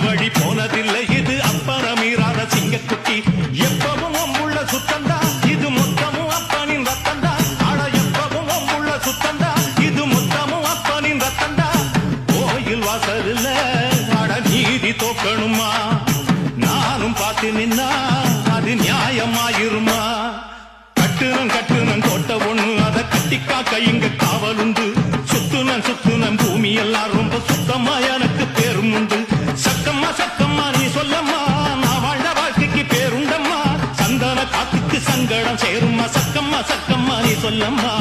வழி போனதில்லை இது அப்பறமீறாத சிங்கக்குட்டி எப்பவும் ஒம்புள்ள சுத்தந்தா இது மொத்தமும் அப்பனின் ரத்தந்தா ஆட எப்பவும் ஒம்புள்ள சுத்தந்தா இது மொத்தமும் அப்பனின் ரத்தந்தா கோயில் வாசலில் ஆட நீதி தோக்கணுமா நானும் பார்த்து நின்னா அது நியாயமாயிருமா கட்டுனம் கோட்டை ஒண்ணு அதை கட்டிக்காக்க இங்க காவலுண்டு சுத்துனம் பூமி எல்லாம் ரொம்ப சுத்தமா எனக்கு பேரும் உண்டு சக்கம்மா நீ சொல்லம்மா நான் வாழ்ந்த வாழ்க்கைக்கு பேருண்டம்மா சந்தன காத்துக்கு சங்கடம் சேரும்மா சக்கம்மா நீ சொல்லம்மா